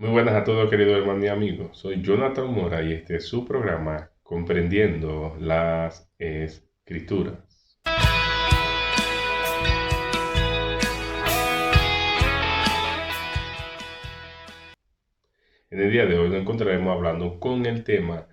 Muy buenas a todos, queridos hermanos y amigos. Soy Jonathan Mora y este es su programa Comprendiendo las Escrituras. En el día de hoy nos encontraremos hablando con el tema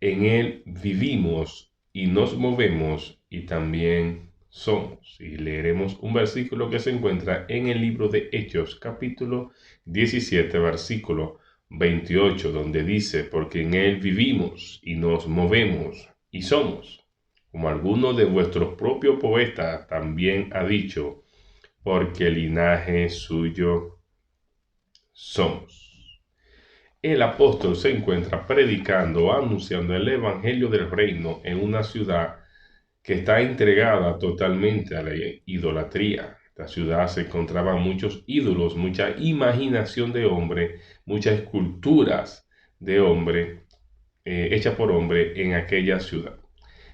En él vivimos y nos movemos y también somos. Y leeremos un versículo que se encuentra en el libro de Hechos, capítulo 17, versículo 28, donde dice, porque en él vivimos y nos movemos y somos. Como alguno de vuestros propios poetas también ha dicho, porque linaje suyo somos. El apóstol se encuentra predicando o anunciando el evangelio del reino en una ciudad que está entregada totalmente a la idolatría. Esta ciudad se encontraban muchos ídolos, mucha imaginación de hombre, muchas esculturas de hombre hechas por hombre en aquella ciudad.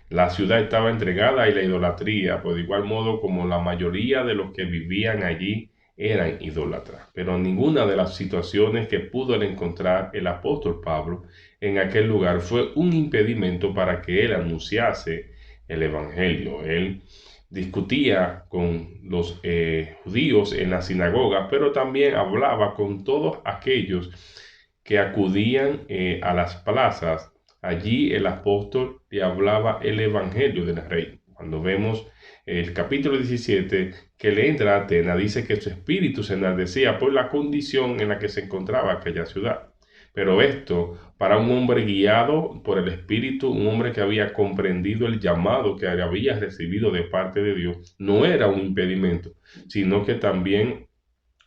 La ciudad estaba entregada a la idolatría, por de igual modo como la mayoría de los que vivían allí eran idólatras. Pero ninguna de las situaciones que pudo encontrar el apóstol Pablo en aquel lugar fue un impedimento para que él anunciase el evangelio. Él discutía con los judíos en la sinagoga, pero también hablaba con todos aquellos que acudían a las plazas. Allí el apóstol le hablaba el evangelio del rey. Cuando vemos el capítulo 17 que le entra a Atenas, dice que su espíritu se enardecía por la condición en la que se encontraba aquella ciudad. Pero esto, para un hombre guiado por el Espíritu, un hombre que había comprendido el llamado que había recibido de parte de Dios, no era un impedimento, sino que también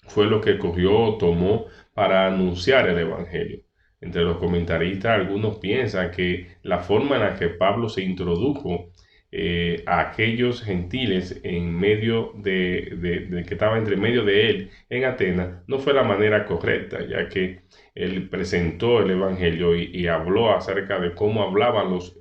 fue lo que cogió, tomó para anunciar el Evangelio. Entre los comentaristas, algunos piensan que la forma en la que Pablo se introdujo a aquellos gentiles en medio de que estaba entre medio de él en Atenas no fue la manera correcta, ya que él presentó el Evangelio y habló acerca de cómo hablaban los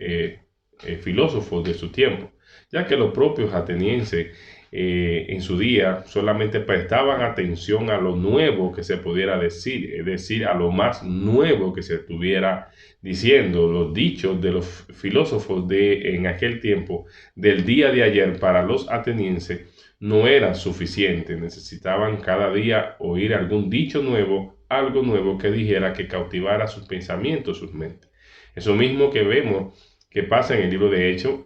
filósofos de su tiempo, ya que los propios atenienses en su día solamente prestaban atención a lo nuevo que se pudiera decir, es decir, a lo más nuevo que se estuviera diciendo. Los dichos de los filósofos de en aquel tiempo, del día de ayer, para los atenienses no eran suficientes. Necesitaban cada día oír algún dicho nuevo, algo nuevo que dijera, que cautivara sus pensamientos, sus mentes. Eso mismo que vemos que pasa en el libro de Hechos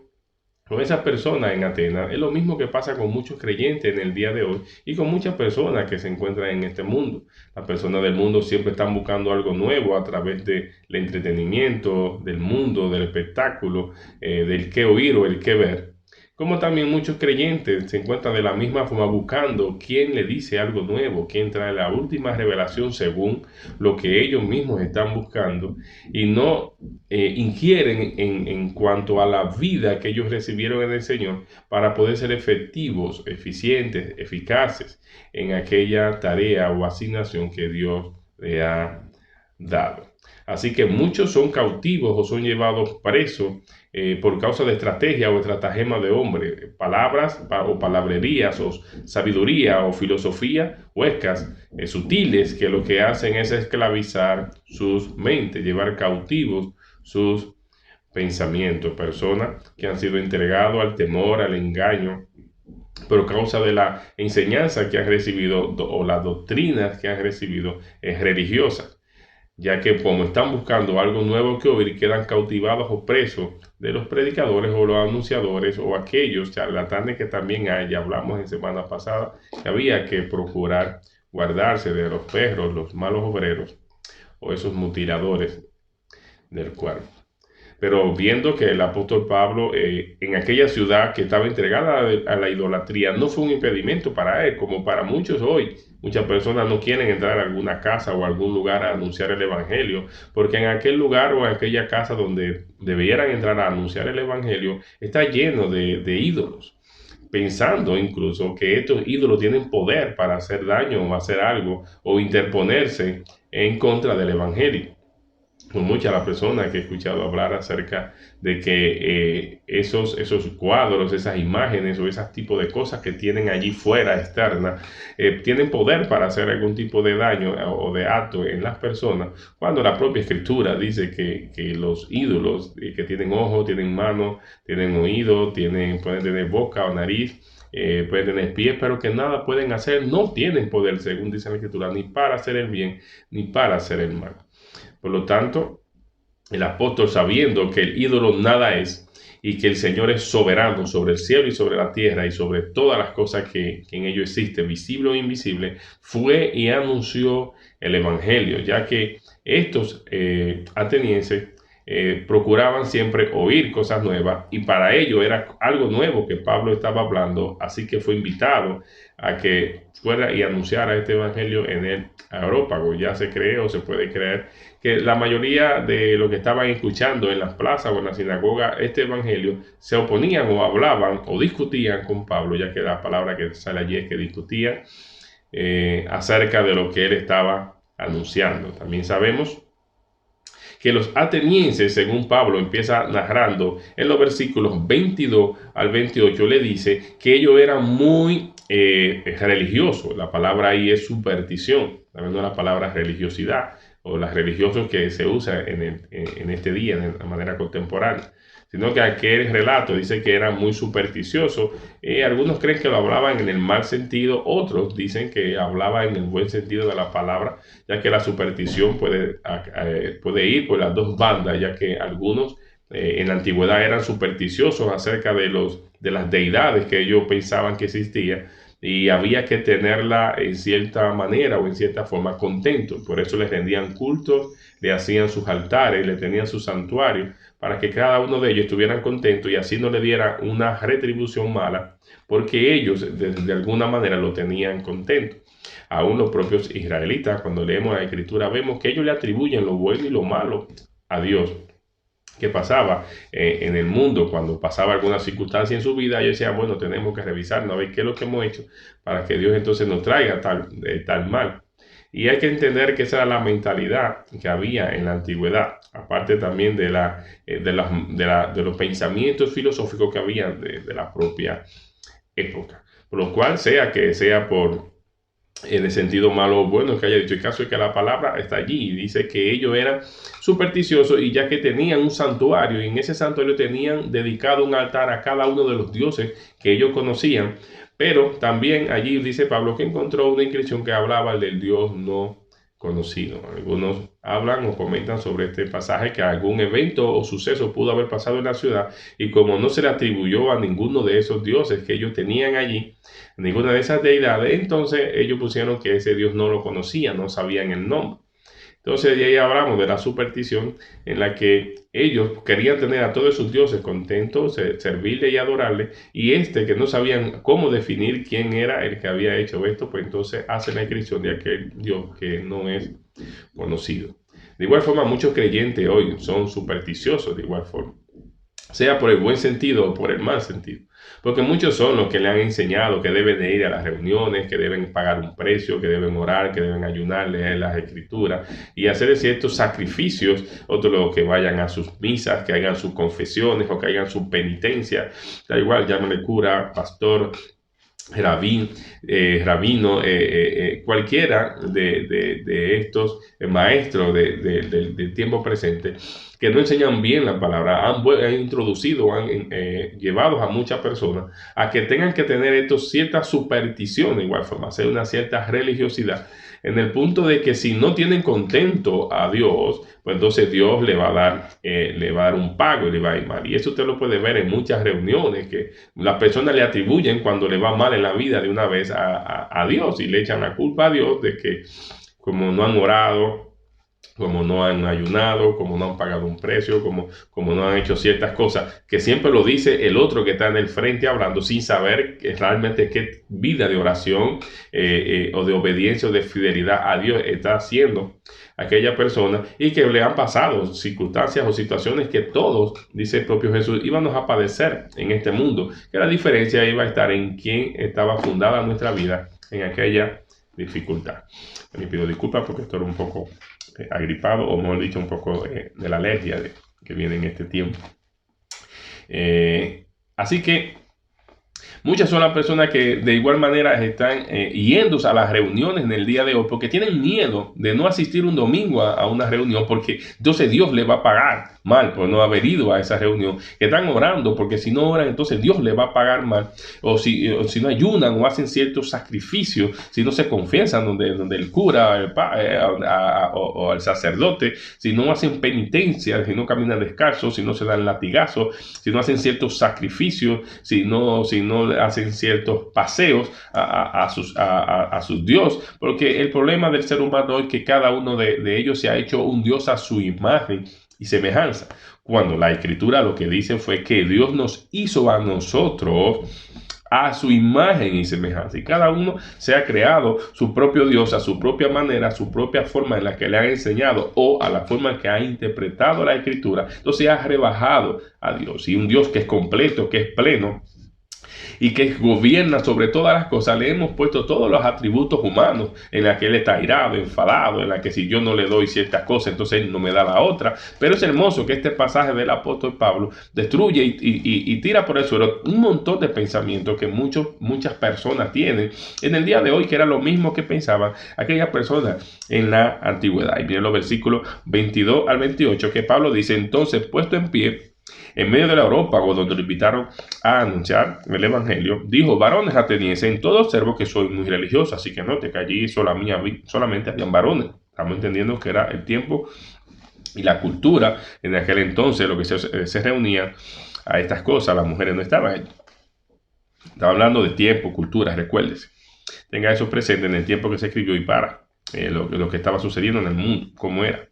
con esas personas en Atenas, es lo mismo que pasa con muchos creyentes en el día de hoy y con muchas personas que se encuentran en este mundo. Las personas del mundo siempre están buscando algo nuevo a través del entretenimiento, del mundo, del espectáculo, del qué oír o el qué ver. Como también muchos creyentes se encuentran de la misma forma buscando quién le dice algo nuevo, quién trae la última revelación según lo que ellos mismos están buscando y no inquieren en cuanto a la vida que ellos recibieron en el Señor para poder ser efectivos, eficientes, eficaces en aquella tarea o asignación que Dios le ha dado. Así que muchos son cautivos o son llevados presos por causa de estrategia o estratagema de hombre, palabras o palabrerías o sabiduría o filosofía huecas, sutiles, que lo que hacen es esclavizar sus mentes, llevar cautivos sus pensamientos. Personas que han sido entregados al temor, al engaño, por causa de la enseñanza que han recibido o las doctrinas que han recibido religiosas, ya que como están buscando algo nuevo que oír, quedan cautivados o presos de los predicadores o los anunciadores o aquellos charlatanes que también hay. Ya hablamos en semana pasada que había que procurar guardarse de los perros, los malos obreros o esos mutiladores del cuerpo. Pero viendo que el apóstol Pablo en aquella ciudad que estaba entregada a la idolatría no fue un impedimento para él, como para muchos hoy. Muchas personas no quieren entrar a alguna casa o a algún lugar a anunciar el evangelio, porque en aquel lugar o en aquella casa donde debieran entrar a anunciar el evangelio está lleno de ídolos, pensando incluso que estos ídolos tienen poder para hacer daño o hacer algo o interponerse en contra del evangelio. con muchas las personas que he escuchado hablar acerca de que esos cuadros, esas imágenes o esos tipos de cosas que tienen allí fuera, externas, tienen poder para hacer algún tipo de daño o de acto en las personas, cuando la propia escritura dice que los ídolos que tienen ojos, tienen manos, tienen oídos, pueden tener boca o nariz, pueden tener pies, pero que nada pueden hacer, no tienen poder, según dice la escritura, ni para hacer el bien, ni para hacer el mal. Por lo tanto, el apóstol, sabiendo que el ídolo nada es y que el Señor es soberano sobre el cielo y sobre la tierra y sobre todas las cosas que en ello existen, visible o invisible, fue y anunció el evangelio, ya que estos atenienses procuraban siempre oír cosas nuevas, y para ello era algo nuevo que Pablo estaba hablando, así que fue invitado a que fuera y anunciara este evangelio en el Areópago. Ya se cree o se puede creer que la mayoría de los que estaban escuchando en las plazas o en la sinagoga este evangelio se oponían o hablaban o discutían con Pablo, ya que la palabra que sale allí es que discutían acerca de lo que él estaba anunciando. También sabemos que los atenienses, según Pablo empieza narrando en los versículos 22 al 28, le dice que ellos eran muy religiosos. La palabra ahí es superstición, también no es la palabra religiosidad o las religiosos que se usa en este día, de manera contemporánea, sino que aquel relato dice que era muy supersticioso. Algunos creen que lo hablaban en el mal sentido, otros dicen que hablaba en el buen sentido de la palabra, ya que la superstición puede ir por las dos bandas, ya que algunos en la antigüedad eran supersticiosos acerca de las deidades que ellos pensaban que existían, y había que tenerla en cierta manera o en cierta forma contento. Por eso les rendían cultos, le hacían sus altares, le tenían sus santuarios, para que cada uno de ellos estuvieran contentos y así no le diera una retribución mala, porque ellos de alguna manera lo tenían contento. Aún los propios israelitas, cuando leemos la escritura, vemos que ellos le atribuyen lo bueno y lo malo a Dios. ¿Qué pasaba en el mundo cuando pasaba alguna circunstancia en su vida? Ellos decían, bueno, tenemos que revisarnos a ver qué es lo que hemos hecho para que Dios entonces nos traiga tal mal. Y hay que entender que esa era la mentalidad que había en la antigüedad, aparte también de los pensamientos filosóficos que había de la propia época. Por lo cual, sea que sea por en el sentido malo o bueno que haya dicho, el caso es que la palabra está allí y dice que ellos eran supersticiosos, y ya que tenían un santuario, y en ese santuario tenían dedicado un altar a cada uno de los dioses que ellos conocían, pero también allí dice Pablo que encontró una inscripción que hablaba del Dios no conocido. Algunos hablan o comentan sobre este pasaje que algún evento o suceso pudo haber pasado en la ciudad, y como no se le atribuyó a ninguno de esos dioses que ellos tenían allí, ninguna de esas deidades, entonces ellos pusieron que ese Dios no lo conocían, no sabían el nombre. Entonces de ahí hablamos de la superstición, en la que ellos querían tener a todos sus dioses contentos, servirle y adorarle, y que no sabían cómo definir quién era el que había hecho esto, pues entonces hacen la inscripción de aquel Dios que no es conocido. De igual forma, muchos creyentes hoy son supersticiosos de igual forma, sea por el buen sentido o por el mal sentido. Porque muchos son los que le han enseñado que deben de ir a las reuniones, que deben pagar un precio, que deben orar, que deben ayunar, leer las escrituras y hacer ciertos sacrificios. Otros los que vayan a sus misas, que hagan sus confesiones o que hagan su penitencia. Da igual, llámale cura, pastor, rabino, cualquiera de estos maestros del tiempo presente, que no enseñan bien la palabra, han introducido, han llevado a muchas personas a que tengan que tener ciertas supersticiones, de igual forma, hacer una cierta religiosidad, en el punto de que si no tienen contento a Dios, pues entonces Dios le va a dar un pago y le va a ir mal. Y eso usted lo puede ver en muchas reuniones, que las personas le atribuyen cuando le va mal en la vida de una vez a Dios, y le echan la culpa a Dios de que como no han orado, como no han ayunado, como no han pagado un precio, como no han hecho ciertas cosas, que siempre lo dice el otro que está en el frente hablando, sin saber realmente qué vida de oración o de obediencia o de fidelidad a Dios está haciendo aquella persona, y que le han pasado circunstancias o situaciones que todos, dice el propio Jesús, íbamos a padecer en este mundo, que la diferencia iba a estar en quién estaba fundada nuestra vida en aquella dificultad. Me pido disculpas porque esto era un poco agripado, o mejor dicho, un poco de la alergia que viene en este tiempo. Así que muchas son las personas que de igual manera están yendo a las reuniones en el día de hoy porque tienen miedo de no asistir un domingo a una reunión, porque entonces Dios le va a pagar mal por no haber ido a esa reunión. Que están orando porque si no oran, entonces Dios le va a pagar mal. O si no ayunan o hacen ciertos sacrificios, si no se confiesan donde el cura o el sacerdote, si no hacen penitencia, si no caminan descalzos, si no se dan latigazos, si no hacen ciertos sacrificios, si no hacen ciertos paseos a sus Dios, porque el problema del ser humano es que cada uno de ellos se ha hecho un Dios a su imagen y semejanza, cuando la Escritura lo que dice fue que Dios nos hizo a nosotros a su imagen y semejanza, y cada uno se ha creado su propio Dios a su propia manera, a su propia forma en la que le han enseñado o a la forma en que ha interpretado la Escritura. Entonces ha rebajado a Dios, y un Dios que es completo, que es pleno y que gobierna sobre todas las cosas, le hemos puesto todos los atributos humanos en la que Él está irado, enfadado, en la que si yo no le doy ciertas cosas, entonces Él no me da la otra. Pero es hermoso que este pasaje del apóstol Pablo destruye y tira por el suelo un montón de pensamientos que muchas personas tienen en el día de hoy, que era lo mismo que pensaban aquellas personas en la antigüedad. Y miren los versículos 22 al 28 que Pablo dice: entonces, puesto en pie en medio de la Areópago, donde lo invitaron a anunciar el evangelio, dijo: varones atenienses, en todo observo que soy muy religioso. Así que note que allí solamente habían varones. Estamos entendiendo que era el tiempo y la cultura en aquel entonces, lo que se reunía a estas cosas. Las mujeres no estaban allí. Estaba hablando de tiempo, cultura, recuérdese. Tenga eso presente en el tiempo que se escribió y para lo que estaba sucediendo en el mundo, cómo era.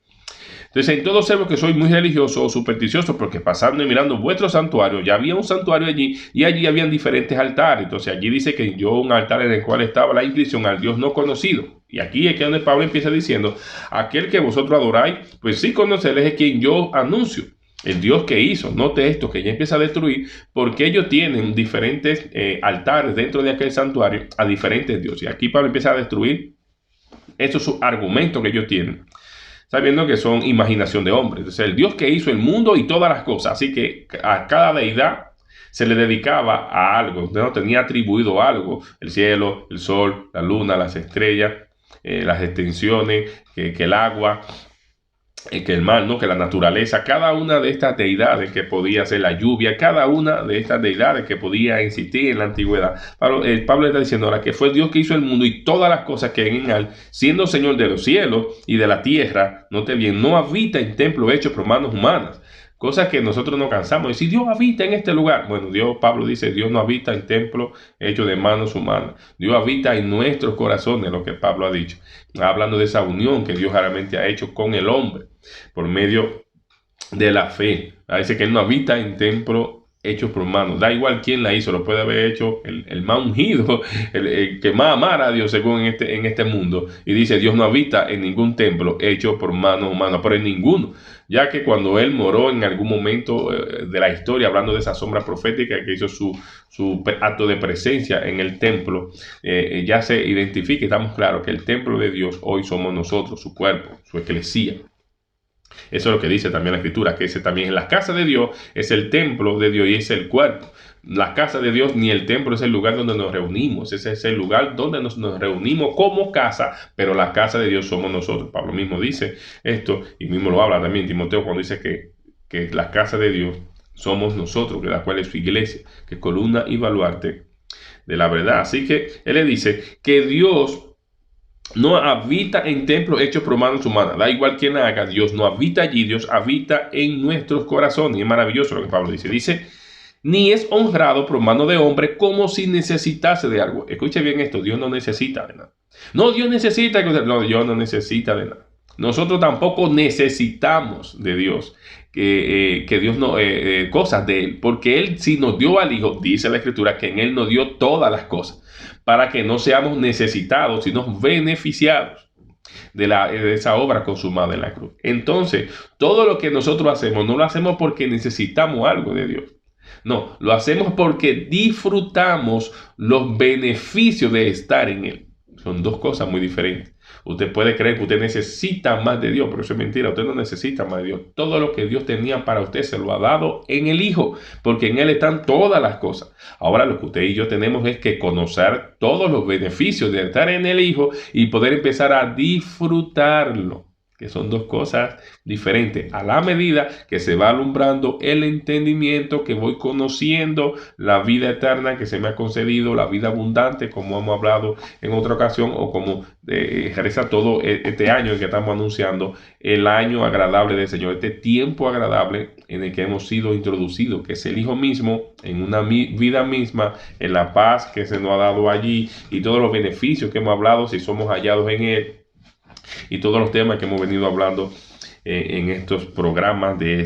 Entonces, en todo observo que soy muy religioso o supersticioso, porque pasando y mirando vuestro santuario, ya había un santuario allí, y allí habían diferentes altares. Entonces, allí dice que yo un altar en el cual estaba la inscripción al Dios no conocido. Y aquí es que donde Pablo empieza diciendo: aquel que vosotros adoráis, pues sí conocerles es quien yo anuncio. El Dios que hizo. Note esto, que ya empieza a destruir, porque ellos tienen diferentes altares dentro de aquel santuario a diferentes dioses. Y aquí Pablo empieza a destruir estos argumentos que ellos tienen, sabiendo que son imaginación de hombres. Entonces, el Dios que hizo el mundo y todas las cosas. Así que a cada deidad se le dedicaba a algo, ¿no? Tenía atribuido algo: el cielo, el sol, la luna, las estrellas, las extensiones, que el agua, que el mar, ¿no? Que la naturaleza. Cada una de estas deidades que podía hacer la lluvia, cada una de estas deidades que podía existir en la antigüedad. Pablo está diciendo ahora que fue Dios que hizo el mundo y todas las cosas que hay en él, siendo Señor de los cielos y de la tierra. Note bien, no habita en templo hecho por manos humanas. Cosas que nosotros no cansamos de decir: Dios habita en este lugar. Bueno, Pablo dice: Dios no habita en templo hecho de manos humanas. Dios habita en nuestros corazones, lo que Pablo ha dicho. Hablando de esa unión que Dios realmente ha hecho con el hombre por medio de la fe. Dice que Él no habita en templo hecho por manos. Da igual quién la hizo, lo puede haber hecho el más ungido, el que más amara a Dios según en este mundo. Y dice: Dios no habita en ningún templo hecho por manos humanas, pero en ninguno. Ya que cuando Él moró en algún momento de la historia, hablando de esa sombra profética que hizo su acto de presencia en el templo, ya se identifica y estamos claros que el templo de Dios hoy somos nosotros, su cuerpo, su eclesía. Eso es lo que dice también la Escritura, que ese también en la casa de Dios es el templo de Dios y es el cuerpo. La casa de Dios ni el templo es el lugar donde nos reunimos, ese es el lugar donde nos reunimos como casa, pero la casa de Dios somos nosotros. Pablo mismo dice esto y mismo lo habla también Timoteo cuando dice que la casa de Dios somos nosotros, que la cual es su iglesia, que es columna y baluarte de la verdad. Así que él le dice que Dios no habita en templos hechos por manos humanas. Da igual quién la haga, Dios no habita allí, Dios habita en nuestros corazones. Y es maravilloso lo que Pablo dice. Dice: ni es honrado por mano de hombre como si necesitase de algo. Escuche bien esto: Dios no necesita de nada. No, Dios necesita que no, Dios no necesita de nada. Nosotros tampoco necesitamos de Dios, que Dios no, cosas de Él, porque Él sí nos dio al Hijo, dice la Escritura, que en Él nos dio todas las cosas, para que no seamos necesitados, sino beneficiados de esa obra consumada en la cruz. Entonces, todo lo que nosotros hacemos, no lo hacemos porque necesitamos algo de Dios. No, lo hacemos porque disfrutamos los beneficios de estar en Él. Son dos cosas muy diferentes. Usted puede creer que usted necesita más de Dios, pero eso es mentira. Usted no necesita más de Dios. Todo lo que Dios tenía para usted se lo ha dado en el Hijo, porque en Él están todas las cosas. Ahora lo que usted y yo tenemos es que conocer todos los beneficios de estar en el Hijo y poder empezar a disfrutarlo, que son dos cosas diferentes. A la medida que se va alumbrando el entendimiento, que voy conociendo la vida eterna que se me ha concedido, la vida abundante, como hemos hablado en otra ocasión, o como reza todo este año en que estamos anunciando, el año agradable del Señor, este tiempo agradable en el que hemos sido introducidos, que es el Hijo mismo, en una vida misma, en la paz que se nos ha dado allí, y todos los beneficios que hemos hablado si somos hallados en Él, y todos los temas que hemos venido hablando en estos programas de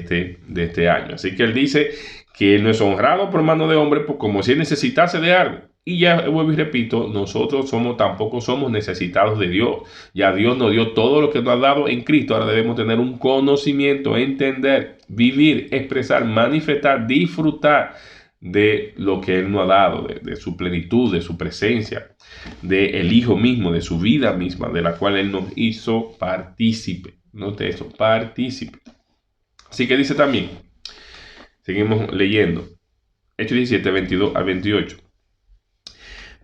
este año. Así que él dice que él no es honrado por mano de hombre, pues como si él necesitase de algo. Y ya vuelvo y repito, nosotros tampoco somos necesitados de Dios. Ya Dios nos dio todo lo que nos ha dado en Cristo. Ahora debemos tener un conocimiento, entender, vivir, expresar, manifestar, disfrutar de lo que Él nos ha dado, de su plenitud, de su presencia, del Hijo mismo, de su vida misma, de la cual Él nos hizo partícipe. Note eso, partícipe. Así que dice también, seguimos leyendo, Hechos 17, 22 al 28.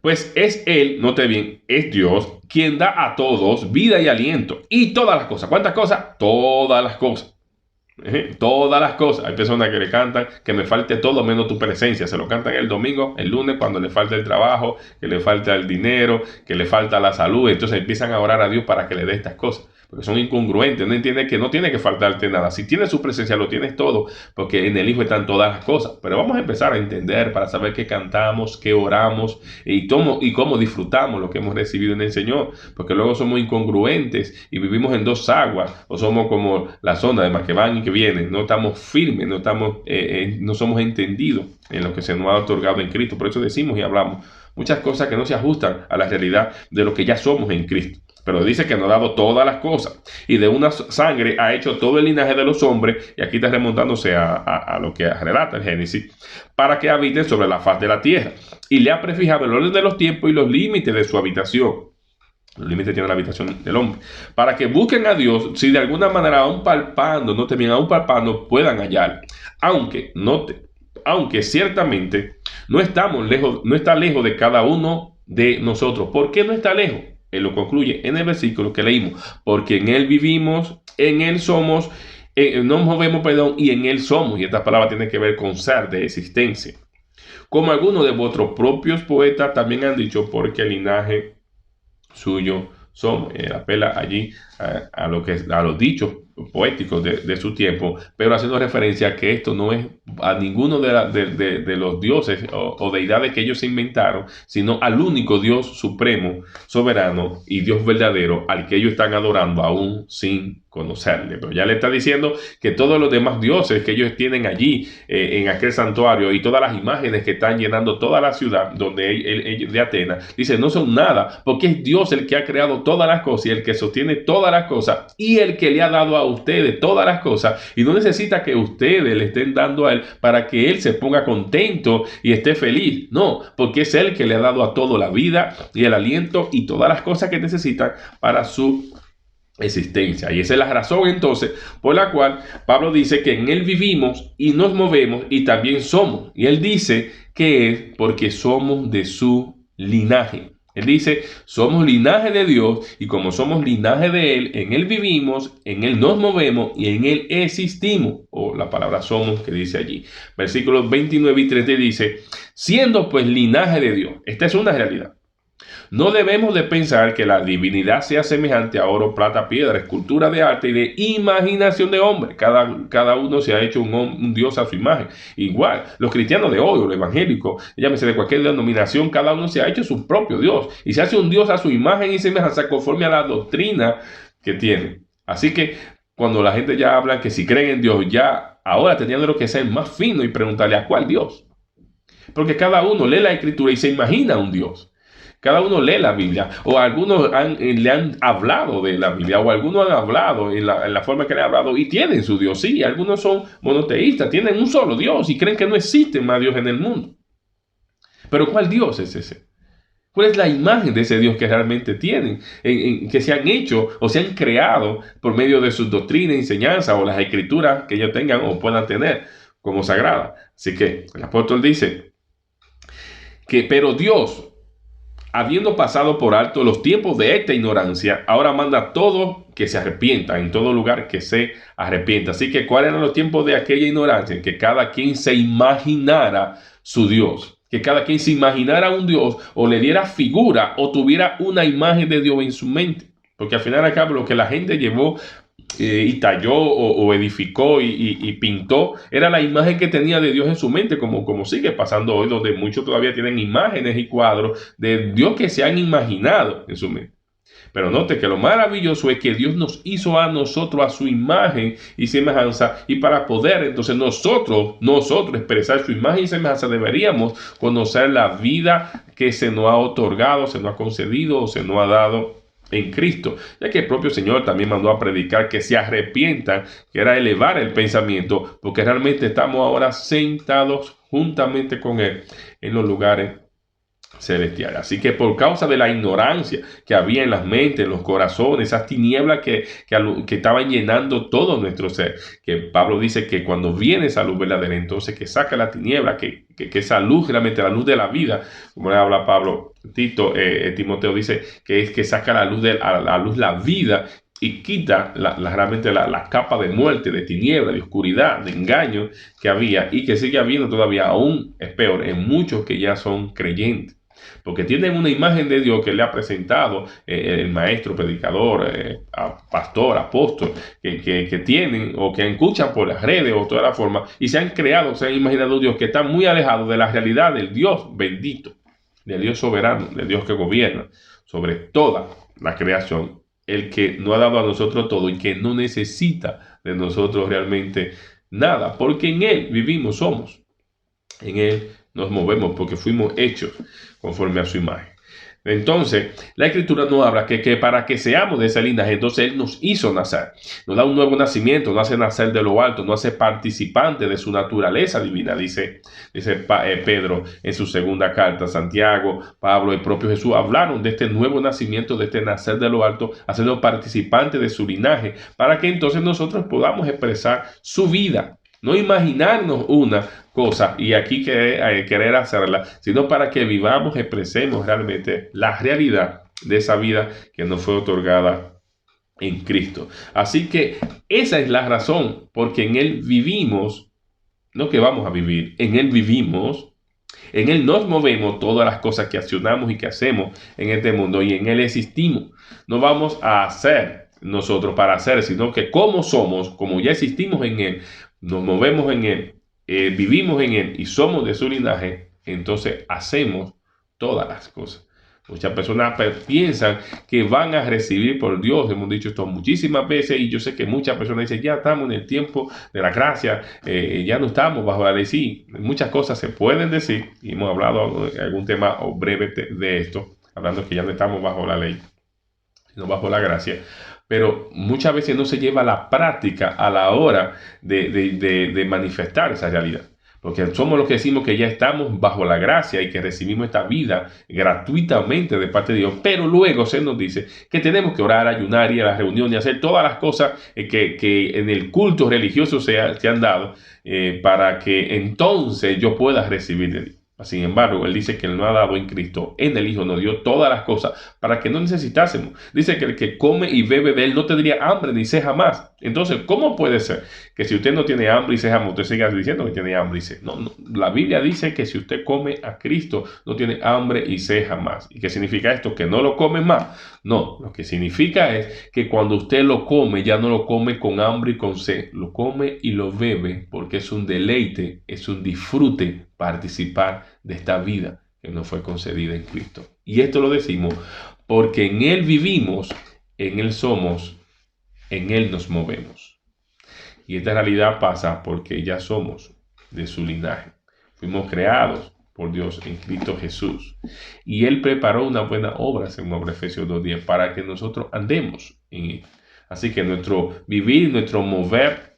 Pues es Él, note bien, es Dios quien da a todos vida y aliento y todas las cosas. ¿Cuántas cosas? Todas las cosas. Todas las cosas. Hay personas que le cantan que me falte todo menos tu presencia. Se lo cantan el domingo, el lunes, cuando le falta el trabajo, que le falta el dinero, que le falta la salud. Entonces empiezan a orar a Dios para que le dé estas cosas, porque son incongruentes. No entiende que no tiene que faltarte nada. Si tienes su presencia, lo tienes todo, porque en el Hijo están todas las cosas. Pero vamos a empezar a entender para saber qué cantamos, qué oramos y cómo disfrutamos lo que hemos recibido en el Señor, porque luego somos incongruentes y vivimos en dos aguas, o somos como las ondas de mar que van y que vienen. No estamos firmes, no somos entendidos en lo que se nos ha otorgado en Cristo. Por eso decimos y hablamos muchas cosas que no se ajustan a la realidad de lo que ya somos en Cristo. Pero dice que nos ha dado todas las cosas, y de una sangre ha hecho todo el linaje de los hombres, y aquí está remontándose a lo que relata el Génesis, para que habiten sobre la faz de la tierra, y le ha prefijado el orden de los tiempos y los límites de su habitación. Los límites tiene la habitación del hombre, para que busquen a Dios, si de alguna manera aún palpando puedan hallar, aunque ciertamente no está lejos de cada uno de nosotros. ¿Por qué no está lejos? Él lo concluye en el versículo que leímos, porque en Él vivimos, en Él somos, nos movemos, y en Él somos. Y esta palabra tiene que ver con ser, de existencia. Como algunos de vuestros propios poetas también han dicho, porque el linaje suyo somos. Apela allí a los dichos poéticos de su tiempo, pero haciendo referencia a que esto no es a ninguno de los dioses o deidades que ellos se inventaron, sino al único Dios supremo, soberano y Dios verdadero, al que ellos están adorando aún sin conocerle. Pero ya le está diciendo que todos los demás dioses que ellos tienen allí en aquel santuario, y todas las imágenes que están llenando toda la ciudad de Atenas, dice, no son nada, porque es Dios el que ha creado todas las cosas y el que sostiene todas las cosas, y el que le ha dado a ustedes todas las cosas, y no necesita que ustedes le estén dando a Él para que Él se ponga contento y esté feliz. No, porque es Él que le ha dado a todo la vida y el aliento y todas las cosas que necesitan para su existencia. Y esa es la razón entonces por la cual Pablo dice que en Él vivimos y nos movemos y también somos. Y él dice que es porque somos de su linaje. Él dice, somos linaje de Dios, y como somos linaje de Él, en Él vivimos, en Él nos movemos y en Él existimos. O la palabra somos que dice allí. Versículos 29 y 30 dice, siendo pues linaje de Dios. Esta es una realidad. No debemos de pensar que la divinidad sea semejante a oro, plata, piedra, escultura de arte y de imaginación de hombre. Cada uno se ha hecho un Dios a su imagen. Igual, los cristianos de hoy, o los evangélicos, llámese de cualquier denominación, cada uno se ha hecho su propio Dios. Y se hace un Dios a su imagen y semejanza conforme a la doctrina que tiene. Así que cuando la gente ya habla que si creen en Dios, ya ahora teniendo lo que ser más fino y preguntarle a cuál Dios. Porque cada uno lee la Escritura y se imagina un Dios. Cada uno lee la Biblia, o algunos le han hablado de la Biblia, o algunos han hablado en la forma que le han hablado y tienen su Dios. Sí, algunos son monoteístas, tienen un solo Dios y creen que no existe más Dios en el mundo. Pero ¿cuál Dios es ese? ¿Cuál es la imagen de ese Dios que realmente tienen? Que se han hecho o se han creado por medio de sus doctrinas, enseñanzas o las escrituras que ellos tengan o puedan tener como sagrada. Así que el apóstol dice que, pero Dios, habiendo pasado por alto los tiempos de esta ignorancia, ahora manda a todo que se arrepienta, en todo lugar que se arrepienta. Así que, ¿cuáles eran los tiempos de aquella ignorancia? Que cada quien se imaginara su Dios. Que cada quien se imaginara un Dios o le diera figura o tuviera una imagen de Dios en su mente. Porque al final acá lo que la gente llevó y talló o edificó y pintó, era la imagen que tenía de Dios en su mente, como sigue pasando hoy, donde muchos todavía tienen imágenes y cuadros de Dios que se han imaginado en su mente. Pero note que lo maravilloso es que Dios nos hizo a nosotros a su imagen y semejanza, y para poder entonces nosotros expresar su imagen y semejanza deberíamos conocer la vida que se nos ha otorgado, se nos ha concedido o se nos ha dado en Cristo, ya que el propio Señor también mandó a predicar que se arrepientan, que era elevar el pensamiento, porque realmente estamos ahora sentados juntamente con Él en los lugares celestial. Así que por causa de la ignorancia que había en las mentes, en los corazones, esas tinieblas que estaban llenando todo nuestro ser, que Pablo dice que cuando viene esa luz verdadera, entonces que saca la tiniebla, que esa luz, realmente la luz de la vida, como le habla Pablo, Timoteo dice que es que saca la luz, la vida, y quita realmente la capa de muerte, de tiniebla, de oscuridad, de engaño que había y que sigue habiendo todavía, aún es peor, en muchos que ya son creyentes. Porque tienen una imagen de Dios que le ha presentado el maestro, predicador, pastor, apóstol, que tienen o que escuchan por las redes o toda la forma, y se han creado, se han imaginado Dios que está muy alejado de la realidad del Dios bendito, del Dios soberano, del Dios que gobierna sobre toda la creación, el que nos ha dado a nosotros todo y que no necesita de nosotros realmente nada, porque en Él vivimos, somos, en Él nos movemos, porque fuimos hechos conforme a su imagen. Entonces, la Escritura nos habla que para que seamos de ese linaje, entonces Él nos hizo nacer, nos da un nuevo nacimiento, nos hace nacer de lo alto, nos hace participante de su naturaleza divina, dice Pedro en su segunda carta. Santiago, Pablo, el propio Jesús hablaron de este nuevo nacimiento, de este nacer de lo alto, hacernos participante de su linaje, para que entonces nosotros podamos expresar su vida. No imaginarnos una cosa y aquí querer hacerla, sino para que vivamos, expresemos realmente la realidad de esa vida que nos fue otorgada en Cristo. Así que esa es la razón, porque en Él vivimos, no que vamos a vivir, en Él vivimos, en Él nos movemos todas las cosas que accionamos y que hacemos en este mundo, y en Él existimos. No vamos a hacer nosotros para hacer, sino que como somos, como ya existimos en Él, nos movemos en Él, vivimos en Él y somos de su linaje, entonces hacemos todas las cosas. Muchas personas piensan que van a recibir por Dios. Hemos dicho esto muchísimas veces y yo sé que muchas personas dicen, ya estamos en el tiempo de la gracia, ya no estamos bajo la ley. Sí, muchas cosas se pueden decir y hemos hablado en algún tema breve de esto, hablando que ya no estamos bajo la ley, sino bajo la gracia. Pero muchas veces no se lleva a la práctica a la hora de manifestar esa realidad. Porque somos los que decimos que ya estamos bajo la gracia y que recibimos esta vida gratuitamente de parte de Dios. Pero luego se nos dice que tenemos que orar, ayunar, ir a las reuniones y hacer todas las cosas que en el culto religioso se han dado para que entonces yo pueda recibir de Dios. Sin embargo, Él dice que Él nos ha dado en Cristo, en el Hijo, nos dio todas las cosas para que no necesitásemos. Dice que el que come y bebe de Él no tendría hambre ni sed jamás. Entonces, ¿cómo puede ser que si usted no tiene hambre y sed jamás, usted siga diciendo que tiene hambre y sed? No, la Biblia dice que si usted come a Cristo, no tiene hambre y sed jamás. ¿Y qué significa esto? ¿Que no lo come más? No, lo que significa es que cuando usted lo come, ya no lo come con hambre y con sed. Lo come y lo bebe porque es un deleite, es un disfrute participar de esta vida que nos fue concedida en Cristo. Y esto lo decimos porque en Él vivimos, en Él somos, en Él nos movemos. Y esta realidad pasa porque ya somos de su linaje. Fuimos creados por Dios en Cristo Jesús. Y Él preparó una buena obra, según Efesios 2:10, para que nosotros andemos en Él. Así que nuestro vivir, nuestro mover,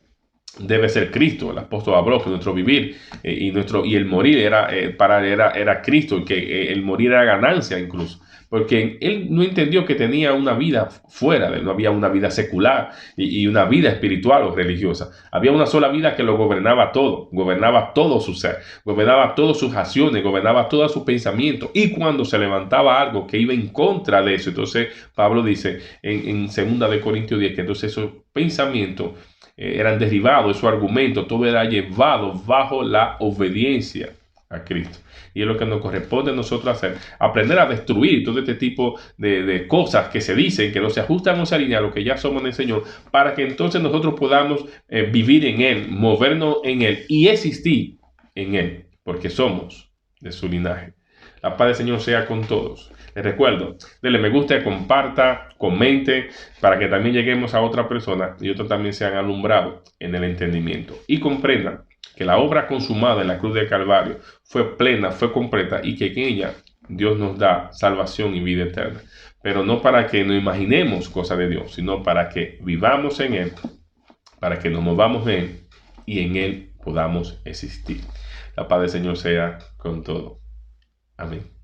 debe ser Cristo. El apóstol habló que nuestro vivir y el morir era Cristo, y que el morir era ganancia incluso. Porque él no entendió que tenía una vida fuera de él, no había una vida secular y una vida espiritual o religiosa. Había una sola vida que lo gobernaba todo su ser, gobernaba todas sus acciones, gobernaba todos sus pensamientos. Y cuando se levantaba algo que iba en contra de eso, entonces Pablo dice en 2 de Corintios 10 que entonces esos pensamientos eran derribados, esos argumentos, todo era llevado bajo la obediencia a Cristo. Y es lo que nos corresponde a nosotros hacer, aprender a destruir todo este tipo de cosas que se dicen, que no se ajustan o no se alinean a lo que ya somos en el Señor, para que entonces nosotros podamos vivir en Él, movernos en Él y existir en Él, porque somos de su linaje. La paz del Señor sea con todos. Les recuerdo, denle me gusta, comparta, comente, para que también lleguemos a otra persona y otros también sean alumbrados en el entendimiento y comprendan que la obra consumada en la cruz del Calvario fue plena, fue completa, y que en ella Dios nos da salvación y vida eterna. Pero no para que nos imaginemos cosas de Dios, sino para que vivamos en Él, para que nos movamos en Él y en Él podamos existir. La paz del Señor sea con todo. Amén.